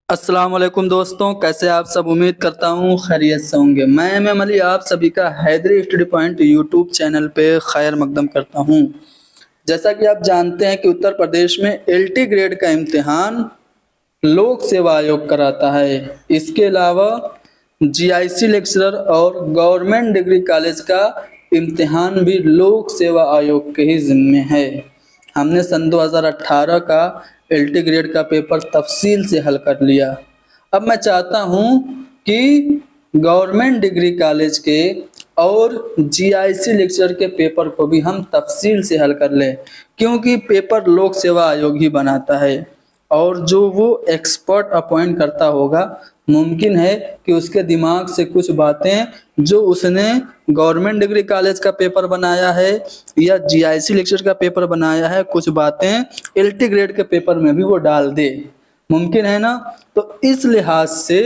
السلام علیکم دوستوں، کیسے آپ سب؟ امید کرتا ہوں خیریت سے ہوں گے۔ میں ایم علی آپ سبھی کا حیدری اسٹڈی پوائنٹ یوٹیوب چینل پہ خیر مقدم کرتا ہوں۔ جیسا کہ آپ جانتے ہیں کہ اتر پردیش میں LT گریڈ کا امتحان لوک سیوا آیوگ کراتا ہے۔ اس کے علاوہ GIC لیکچرر اور گورنمنٹ ڈگری کالج کا امتحان بھی لوک سیوا آیوگ کے ہی ذمے ہے۔ ہم نے سن 2018 کا LT گریڈ کا پیپر تفصیل سے حل کر لیا۔ اب میں چاہتا ہوں کہ گورنمنٹ ڈگری کالج کے اور GIC لیکچر کے پیپر کو بھی ہم تفصیل سے حل کر لیں، کیونکہ پیپر لوک سیوا آیوگ ہی بناتا ہے، اور جو وہ ایکسپرٹ اپوائنٹ کرتا ہوگا ممکن ہے کہ اس کے دماغ سے کچھ باتیں جو اس نے گورنمنٹ ڈگری کالج کا پیپر بنایا ہے یا GIC لیکچر کا پیپر بنایا ہے، کچھ باتیں LT گریڈ کے پیپر میں بھی وہ ڈال دے۔ ممکن ہے نا؟ تو اس لحاظ سے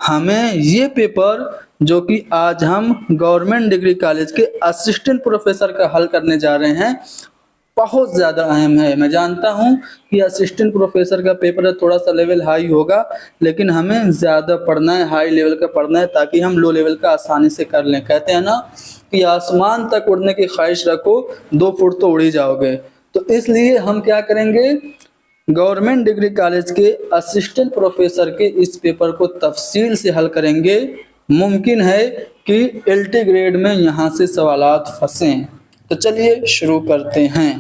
ہمیں یہ پیپر جو کہ آج ہم گورنمنٹ ڈگری کالج کے اسسٹنٹ پروفیسر کا حل کرنے جا رہے ہیں، بہت زیادہ اہم ہے۔ میں جانتا ہوں کہ اسسٹنٹ پروفیسر کا پیپر تھوڑا سا لیول ہائی ہوگا، لیکن ہمیں زیادہ پڑھنا ہے، ہائی لیول کا پڑھنا ہے، تاکہ ہم لو لیول کا آسانی سے کر لیں۔ کہتے ہیں نا کہ آسمان تک اڑنے کی خواہش رکھو، 2 فٹ تو اڑ ہی جاؤ گے۔ تو اس لیے ہم کیا کریں گے، گورنمنٹ ڈگری کالج کے اسسٹنٹ پروفیسر کے اس پیپر کو تفصیل سے حل کریں گے۔ ممکن ہے کہ LT گریڈ میں یہاں سے سوالات پھنسیں۔ تو چلیے شروع کرتے ہیں۔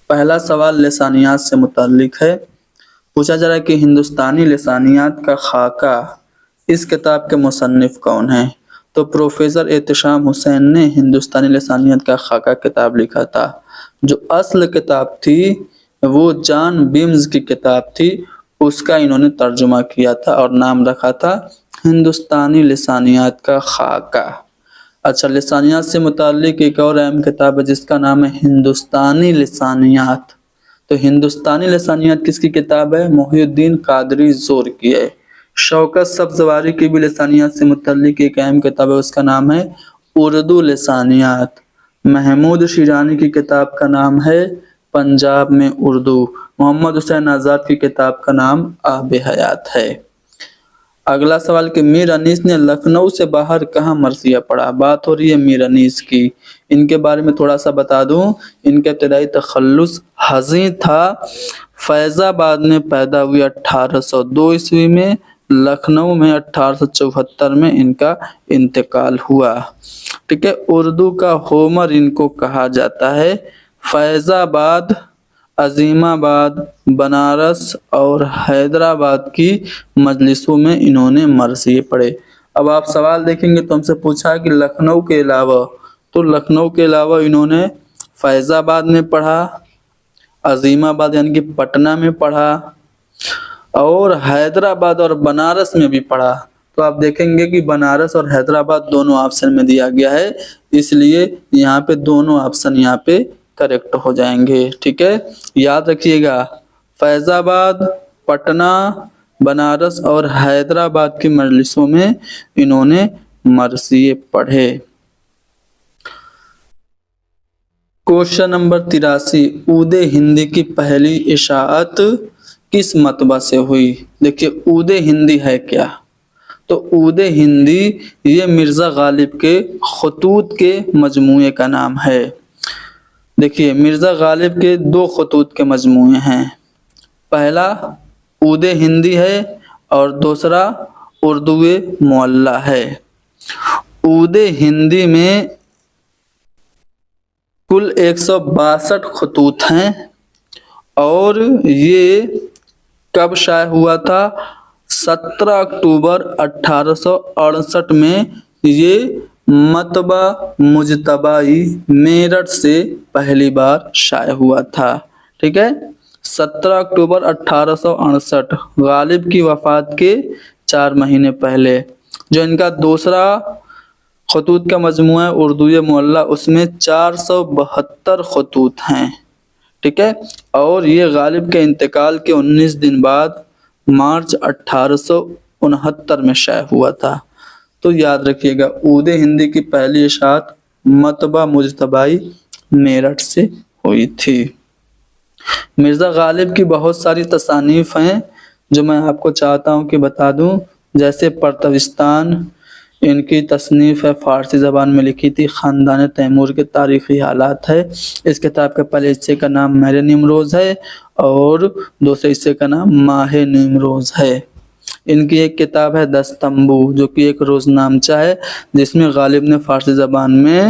پہلا سوال لسانیات سے متعلق ہے۔ پوچھا جا رہا ہے کہ ہندوستانی لسانیات کا خاکہ اس کتاب کے مصنف کون ہیں؟ تو پروفیسر احتشام حسین نے ہندوستانی لسانیات کا خاکہ کتاب لکھا تھا۔ جو اصل کتاب تھی وہ جان بیمز کی کتاب تھی، اس کا انہوں نے ترجمہ کیا تھا اور نام رکھا تھا ہندوستانی لسانیات کا خاکہ۔ اچھا، لسانیات سے متعلق ایک اور اہم کتاب ہے جس کا نام ہے ہندوستانی لسانیات۔ تو ہندوستانی لسانیات کس کی کتاب ہے؟ محی الدین قادری زور کی ہے۔ شوکت سبزواری کی بھی لسانیات سے متعلق ایک اہم کتاب ہے، اس کا نام ہے اردو لسانیات۔ محمود شیرانی کی کتاب کا نام ہے پنجاب میں اردو۔ محمد حسین آزاد کی کتاب کا نام آب حیات ہے۔ اگلا سوال کہ میر انیس نے لکھنؤ سے باہر کہاں مرثیہ پڑھا؟ بات ہو رہی ہے میر انیس کی۔ ان کے بارے میں تھوڑا سا بتا دوں، ان کا ابتدائی تخلص حزیں تھا۔ فیض آباد میں پیدا ہوئی 1802 عیسوی میں، لکھنؤ میں 1874 میں ان کا انتقال ہوا۔ ٹھیک ہے، اردو کا ہومر ان کو کہا جاتا ہے۔ فیض آباد، عظیم آباد، بنارس اور حیدرآباد کی مجلسوں میں انہوں نے مرثیے پڑھے۔ اب آپ سوال دیکھیں گے تو ہم سے پوچھا کہ لکھنؤ کے علاوہ، تو لکھنؤ کے علاوہ انہوں نے فیض آباد میں پڑھا، عظیم آباد یعنی کہ پٹنہ میں پڑھا، اور حیدرآباد اور بنارس میں بھی پڑھا۔ تو آپ دیکھیں گے کہ بنارس اور حیدرآباد دونوں آپشن میں دیا گیا ہے، اس لیے یہاں پہ دونوں آپشن یہاں پہ کریکٹ ہو جائیں گے۔ ٹھیک ہے، یاد رکھیے گا، فیض آباد، پٹنہ، بنارس اور حیدرآباد کی مجلسوں میں انہوں نے مرثیے پڑھے۔ کوشچن نمبر 83، عود ہندی کی پہلی اشاعت کس مطبع سے ہوئی؟ دیکھیے عود ہندی ہے کیا؟ تو عود ہندی یہ مرزا غالب کے خطوط کے مجموعے کا نام ہے۔ دیکھیے مرزا غالب کے 2 خطوط کے مجموعے ہیں، پہلا عود ہندی ہے اور دوسرا اردو معلی ہے۔ عود ہندی میں کل 162 خطوط ہیں، اور یہ کب شائع ہوا تھا؟ 17 اکتوبر 1868 میں یہ مطبع مجتبی میرٹھ سے پہلی بار شائع ہوا تھا۔ ٹھیک ہے، 17 اکتوبر 1868، غالب کی وفات کے 4 مہینے پہلے۔ جو ان کا دوسرا خطوط کا مجموعہ ہے اردو معلی، اس میں 472 خطوط ہیں۔ ٹھیک ہے، اور یہ غالب کے انتقال کے 19 دن بعد مارچ 1869 میں شائع ہوا تھا۔ تو یاد رکھیے گا عود ہندی کی پہلی اشاعت مطبع مجتبی میرٹھ سے ہوئی تھی۔ مرزا غالب کی بہت ساری تصانیف ہیں، جو میں آپ کو چاہتا ہوں کہ بتا دوں، جیسے پرتوستان، ان کی تصنیف ہے، فارسی زبان میں لکھی تھی، خاندان تیمور کے تاریخی حالات ہے۔ اس کتاب کے پہلے حصے کا نام مہر نیمروز ہے اور دوسرے حصے کا نام ماہ نیمروز ہے۔ ان کی ایک کتاب ہے دستمبو، جو کہ ایک روزنامچہ ہے، جس میں غالب نے فارسی زبان میں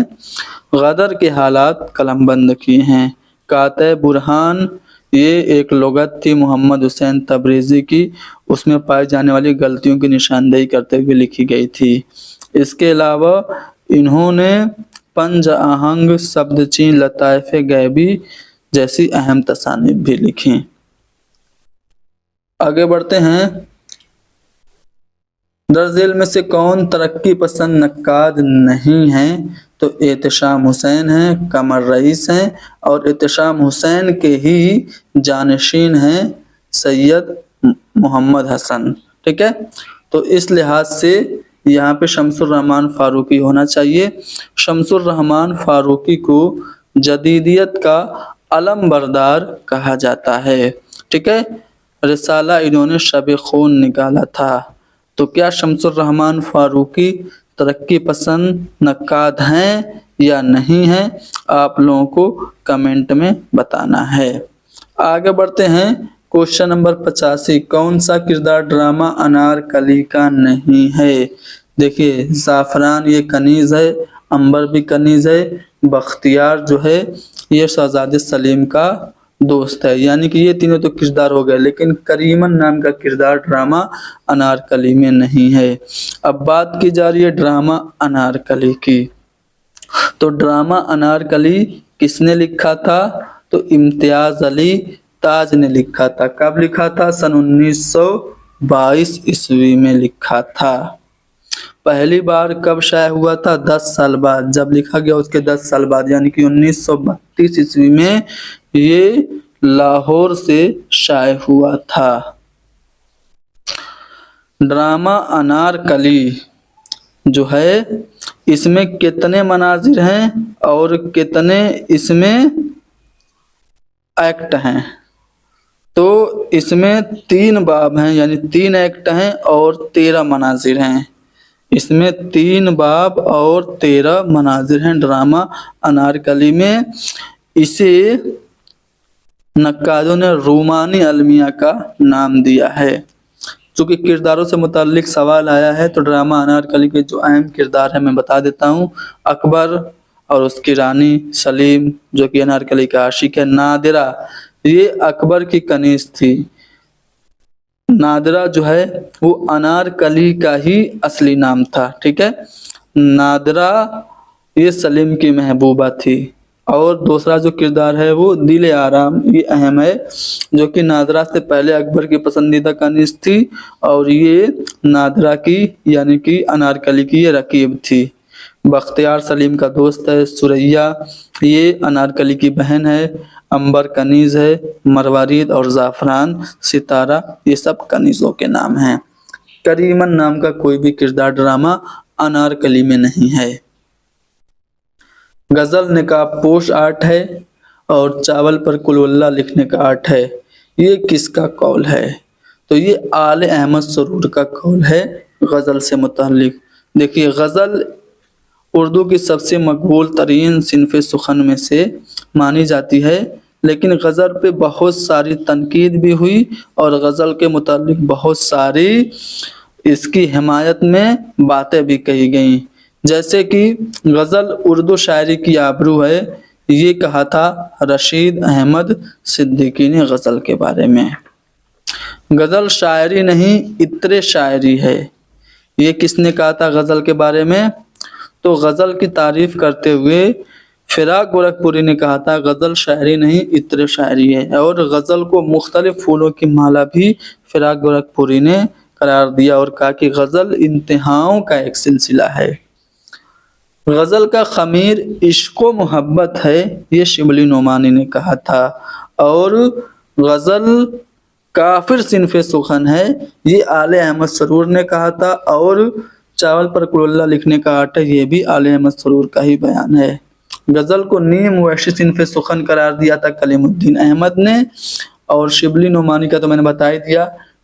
غدر کے حالات قلم بند کیے ہیں۔ قاطع برہان، یہ ایک لغت تھی محمد حسین تبریزی کی، اس میں پائی جانے والی غلطیوں کی نشاندہی کرتے ہوئے لکھی گئی تھی۔ اس کے علاوہ انہوں نے پنج آہنگ، شبدچین، لطائف غیبی جیسی اہم تصانیف بھی لکھی۔ آگے بڑھتے ہیں۔ درج ذیل میں سے کون ترقی پسند نقاد نہیں ہیں؟ تو احتشام حسین ہیں، قمر رئیس ہیں، اور احتشام حسین کے ہی جانشین ہیں سید محمد حسن۔ ٹھیک ہے، تو اس لحاظ سے یہاں پہ شمس الرحمن فاروقی ہونا چاہیے۔ شمس الرحمن فاروقی کو جدیدیت کا علم بردار کہا جاتا ہے۔ ٹھیک ہے، رسالہ انہوں نے شب خون نکالا تھا۔ تو کیا شمس الرحمن فاروقی ترقی پسند نقاد ہیں یا نہیں ہیں؟ آپ لوگوں کو کمنٹ میں بتانا ہے۔ آگے بڑھتے ہیں۔ کوشچن نمبر 85، کون سا کردار ڈرامہ انارکلی کا نہیں ہے؟ دیکھیے، زعفران یہ کنیز ہے، عنبر بھی کنیز ہے، بختیار جو ہے یہ شہزادے سلیم کا دوست ہے، یعنی کہ یہ تینوں تو کردار ہو گئے، لیکن کریمن نام کا کردار ڈرامہ انارکلی میں نہیں ہے۔ اب بات کی جا رہی ہے ڈرامہ انارکلی کی، تو ڈرامہ انارکلی کس نے لکھا تھا؟ تو امتیاز علی تاج نے لکھا تھا۔ کب لکھا تھا؟ سن 1922 عیسوی میں لکھا تھا۔ پہلی بار کب شائع ہوا تھا؟ 10 سال بعد، جب لکھا گیا اس کے 10 سال بعد، یعنی کہ 1932 عیسوی میں یہ لاہور سے شائع ہوا تھا۔ ڈرامہ انارکلی جو ہے اس میں کتنے مناظر ہیں اور کتنے اس میں ایکٹ ہیں؟ تو اس میں 3 باب ہیں، یعنی 3 ایکٹ ہیں اور 13 مناظر ہیں۔ اس میں 3 باب اور 13 مناظر ہیں ڈرامہ انارکلی میں۔ اسے نقادوں نے رومانی المیہ کا نام دیا ہے۔ چونکہ کرداروں سے متعلق سوال آیا ہے تو ڈرامہ انارکلی کے جو اہم کردار ہیں میں بتا دیتا ہوں۔ اکبر اور اس کی رانی سلیم جو کہ انارکلی کا عاشق ہے۔ نادرہ یہ اکبر کی کنیز تھی۔ نادرہ جو ہے وہ انارکلی کا ہی اصلی نام تھا۔ ٹھیک ہے، نادرہ یہ سلیم کی محبوبہ تھی۔ اور دوسرا جو کردار ہے وہ دل آرام، یہ اہم ہے، جو کہ نادرہ سے پہلے اکبر کی پسندیدہ کنیز تھی اور یہ نادرہ کی یعنی کہ انارکلی کی یہ رقیب تھی۔ بختیار سلیم کا دوست ہے۔ سریا یہ انارکلی کی بہن ہے۔ عنبر کنیز ہے۔ مروارید اور زعفران ستارہ یہ سب کنیزوں کے نام ہیں۔ کریمن نام کا کوئی بھی کردار ڈرامہ انارکلی میں نہیں ہے۔ غزل نقاب پوش آرٹ ہے اور چاول پر قل اللہ لکھنے کا آرٹ ہے۔ یہ کس کا قول ہے؟ تو یہ آل احمد سرور کا قول ہے غزل سے متعلق۔ دیکھیے، غزل اردو کی سب سے مقبول ترین صنف سخن میں سے مانی جاتی ہے، لیکن غزل پہ بہت ساری تنقید بھی ہوئی اور غزل کے متعلق بہت ساری اس کی حمایت میں باتیں بھی کہی گئیں۔ جیسے کہ غزل اردو شاعری کی آبرو ہے، یہ کہا تھا رشید احمد صدیقی نے غزل کے بارے میں۔ غزل شاعری نہیں، عطر شاعری ہے، یہ کس نے کہا تھا غزل کے بارے میں؟ تو غزل کی تعریف کرتے ہوئے فراق گورکھپوری نے کہا تھا غزل شاعری نہیں، عطر شاعری ہے۔ اور غزل کو مختلف پھولوں کی مالا بھی فراق گورکھپوری نے قرار دیا اور کہا کہ غزل انتہاؤں کا ایک سلسلہ ہے۔ غزل کا خمیر عشق و محبت ہے، یہ شبلی نعمانی نے کہا تھا۔ اور غزل کافر صنف سخن ہے، یہ آل احمد سرور نے کہا تھا۔ اور چاول پر قل اللہ لکھنے کا آرٹ ہے، یہ بھی آل احمد سرور کا ہی بیان ہے۔ غزل کو نیم وحشی صنف سخن قرار دیا تھا کلیم الدین احمد نے، اور شبلی نعمانی کا تو میں نے بتا ہی دیا۔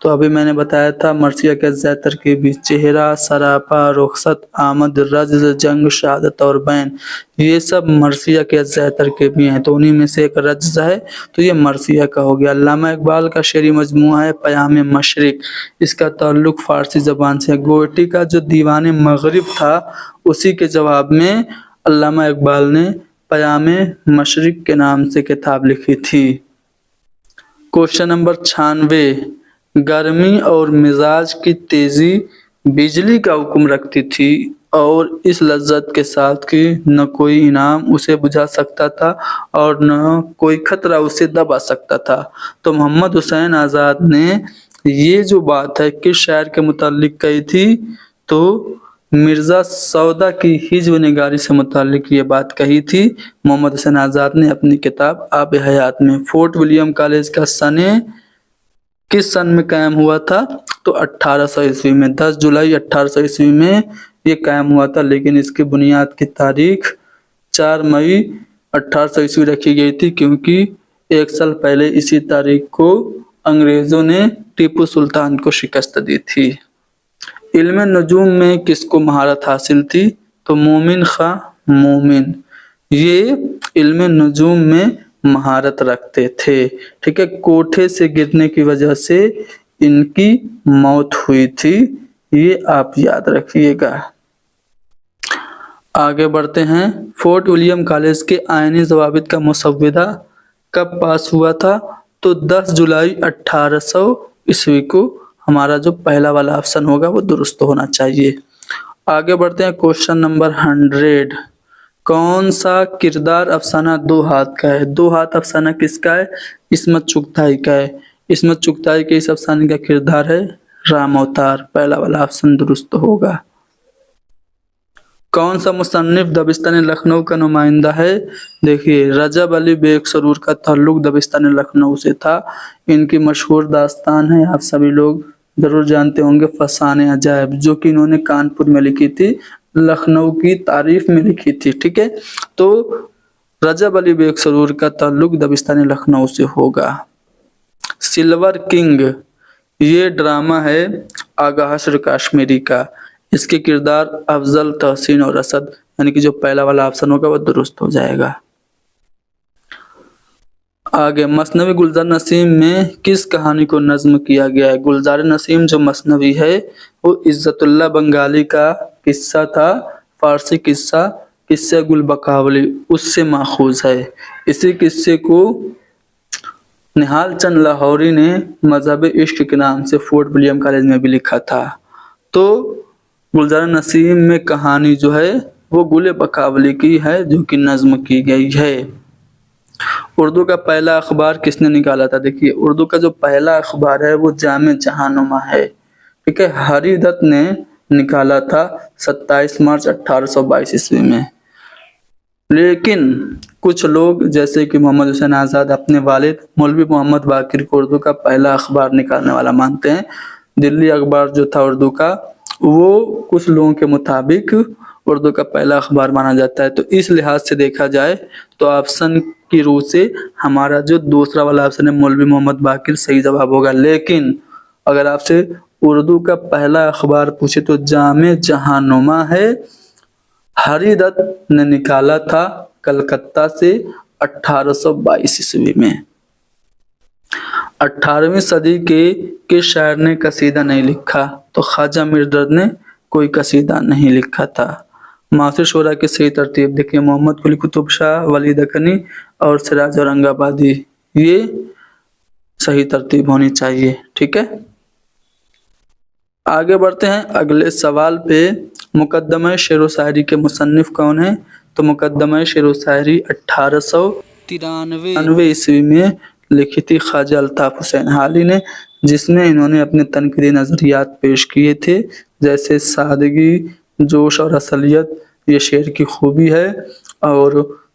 تو ابھی میں نے بتایا تھا مرثیہ کے اجزاء ترکیبی: چہرہ، سراپا، رخصت، آمد، رجز، جنگ، شہادت اور بین، یہ سب مرثیہ کے اجزاء ترکیبی ہیں، تو انہی میں سے ایک رجز ہے، تو یہ مرثیہ کا ہو گیا۔ علامہ اقبال کا شعری مجموعہ ہے پیام مشرق، اس کا تعلق فارسی زبان سے ہے۔ گوئٹی کا جو دیوان مغرب تھا اسی کے جواب میں علامہ اقبال نے پیام مشرق کے نام سے کتاب لکھی تھی۔ کوشچن نمبر 96، گرمی اور مزاج کی تیزی بجلی کا حکم رکھتی تھی اور اس لذت کے ساتھ کہ نہ کوئی انعام اسے بجھا سکتا تھا اور نہ کوئی خطرہ اسے دبا سکتا تھا۔ تو محمد حسین آزاد نے یہ جو بات ہے کس شاعر کے متعلق کہی تھی؟ تو مرزا سودا کی ہجو نگاری سے متعلق یہ بات کہی تھی محمد حسین آزاد نے اپنی کتاب آب حیات میں۔ فورٹ ولیم کالج کا کس سن میں قائم ہوا تھا؟ تو 1800 عیسوی میں، 10 جولائی 1800 عیسوی میں یہ قائم ہوا تھا، لیکن اس کی بنیاد کی تاریخ 4 مئی 1800 عیسوی رکھی گئی تھی، کیونکہ ایک سال پہلے اسی تاریخ کو انگریزوں نے ٹیپو سلطان کو شکست دی تھی۔ علم نجوم میں کس کو مہارت حاصل تھی؟ تو مومن خاں مومن، یہ علم نجوم میں مہارت رکھتے تھے، ٹھیک ہے۔ کوٹھے سے گرنے کی وجہ سے ان کی موت ہوئی تھی، یہ آپ یاد رکھیے گا۔ آگے بڑھتے ہیں۔ فورٹ ولیم کالج کے آئینی ضوابط کا مسودہ کب پاس ہوا تھا؟ تو 10 جولائی 1800 عیسوی کو۔ ہمارا جو پہلا والا آپشن ہوگا وہ درست ہونا چاہیے۔ آگے بڑھتے ہیں۔ کوشچن نمبر 100، کون سا کردار افسانہ دو ہاتھ کا ہے؟ دو ہاتھ افسانہ کس کا ہے؟ عصمت چغتائی کا ہے۔ عصمت چغتائی کے اس افسانے کا کردار ہے رام اوتار، پہلا والا آپشن درست ہوگا۔ کون سا مصنف دبستان لکھنؤ کا نمائندہ ہے؟ دیکھیے رجب علی بیگ سرور کا تعلق دبستان لکھنؤ سے تھا۔ ان کی مشہور داستان ہے، آپ سبھی لوگ ضرور جانتے ہوں گے، فسانہ عجائب، جو کہ انہوں نے کانپور میں لکھی تھی، لکھنؤ کی تعریف میں لکھی تھی، ٹھیک ہے۔ تو رجب علی بیگ سرور کا تعلق دبستان لکھنؤ سے ہوگا۔ سلور کنگ، یہ ڈرامہ ہے آغا حشر کشمیری کا، اس کے کردار افضل، تحسین اور اسد، یعنی کہ جو پہلا والا آپشن ہوگا وہ درست ہو جائے گا۔ آگے مثنوی گلزار نسیم میں کس کہانی کو نظم کیا گیا ہے؟ گلزار نسیم جو مثنوی ہے وہ عزت اللہ بنگالی کا قصہ تھا، فارسی قصہ گل بقاولی، اس سے ماخوذ ہے۔ اسی قصے کو نہال چند لاہوری نے مذہب عشق کے نام سے فورٹ ولیم کالج میں بھی لکھا تھا۔ تو گلزار نسیم میں کہانی جو ہے وہ گل بقاولی کی ہے، جو کہ نظم کی گئی ہے۔ اردو کا پہلا اخبار کس نے نکالا تھا؟ دیکھیے اردو کا جو پہلا اخبار ہے وہ جامع جہاں نما ہے، ٹھیک ہے، ہری دت نے نکالا تھا 27 مارچ 1822 عیسوی میں۔ لیکن کچھ لوگ جیسے کہ محمد حسین آزاد اپنے والد مولوی محمد باقر کو اردو کا پہلا اخبار نکالنے والا مانتے ہیں۔ دلی اخبار جو تھا اردو کا، وہ کچھ لوگوں کے مطابق اردو کا پہلا اخبار مانا جاتا ہے۔ تو اس لحاظ سے دیکھا جائے تو آپشن کی روح سے ہمارا جو دوسرا والا آپشن ہے مولوی محمد باقر صحیح جواب ہوگا۔ لیکن اگر آپ سے اردو کا پہلا اخبار پوچھے تو جامع جہاں نما ہے، ہری دت نے نکالا تھا کلکتہ سے 1822 عیسوی میں۔ 18ویں صدی کے کس شاعر نے قصیدہ نہیں لکھا؟ تو خواجہ میردرد نے کوئی قصیدہ نہیں لکھا تھا۔ معاصر شعراء کی صحیح ترتیب دیکھیے، محمد قلی قطب شاہ، ولی دکنی اور سراج اورنگ آبادی، یہ صحیح ترتیب ہونی چاہیے، ٹھیک ہے۔ آگے بڑھتے ہیں اگلے سوال پہ۔ مقدمہ شعر و شاعری کے مصنف کون ہیں؟ تو مقدمہ شعر و شاعری 1893 عیسوی میں لکھی تھی خواجہ الطاف حسین حالی نے، جس میں انہوں نے اپنے تنقیدی نظریات پیش کیے تھے، جیسے سادگی، جوش اور اصلیت یہ شعر کی خوبی ہے، اور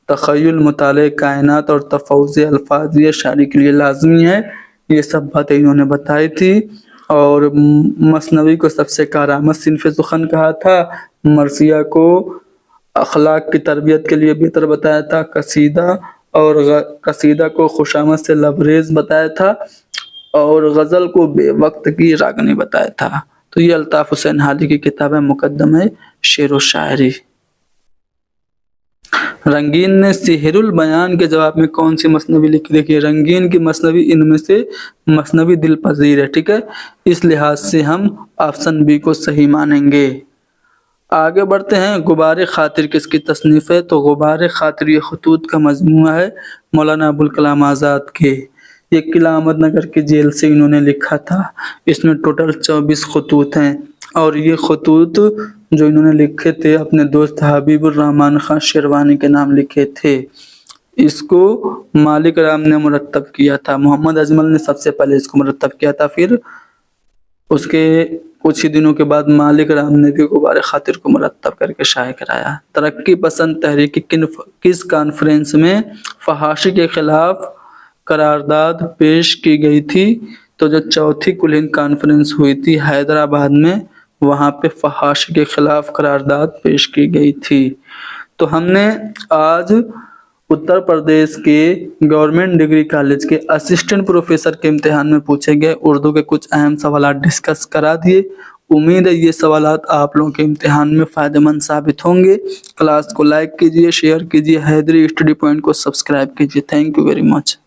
تخیل، مطالعہ کائنات اور تفوز الفاظ یہ شاعری کے لیے لازمی ہے، یہ سب باتیں انہوں نے بتائی تھی۔ اور مثنوی کو سب سے کارآمد صنف سخن کہا تھا، مرثیہ کو اخلاق کی تربیت کے لیے بہتر بتایا تھا، قصیدہ کو خوشامد سے لبریز بتایا تھا، اور غزل کو بے وقت کی راگنی بتایا تھا۔ تو یہ الطاف حسین حالی کی کتاب ہے مقدمہ شعر و شاعری۔ رنگین نے سحر البیان کے جواب میں کون سی مثنوی لکھی؟ دیکھیے رنگین کی مثنوی ان میں سے مثنوی دل پذیر ہے، ٹھیک ہے، اس لحاظ سے ہم آپشن بی کو صحیح مانیں گے۔ آگے بڑھتے ہیں، غبار خاطر کس کی تصنیف ہے؟ تو غبار خاطر یہ خطوط کا مجموعہ ہے مولانا ابوالکلام آزاد کے۔ یہ قلعہ احمد نگر کی جیل سے انہوں نے لکھا تھا۔ اس میں ٹوٹل 24 خطوط ہیں، اور یہ خطوط جو انہوں نے لکھے تھے اپنے دوست حبیب الرحمن خان شیروانی کے نام لکھے تھے۔ اس کو مالک رام نے مرتب کیا تھا، محمد اجمل نے سب سے پہلے اس کو مرتب کیا تھا، پھر اس کے کچھ ہی دنوں کے بعد مالک رام نے بھی غبار خاطر کو مرتب کر کے شائع کرایا۔ ترقی پسند تحریک کس کانفرنس میں فحاشی کے خلاف قرارداد پیش کی گئی تھی؟ تو جو چوتھی کل ہند کانفرنس ہوئی تھی حیدرآباد میں، وہاں پہ فحاشی کے خلاف قرارداد پیش کی گئی تھی۔ تو ہم نے آج اتر پردیش کے گورنمنٹ ڈگری کالج کے اسسٹنٹ پروفیسر کے امتحان میں پوچھے گئے اردو کے کچھ اہم سوالات ڈسکس کرا دیے۔ امید ہے یہ سوالات آپ لوگوں کے امتحان میں فائدہ مند ثابت ہوں گے۔ کلاس کو لائک کیجیے، شیئر کیجیے، حیدری اسٹڈی پوائنٹ کو سبسکرائب کیجیے۔ Thank you very much.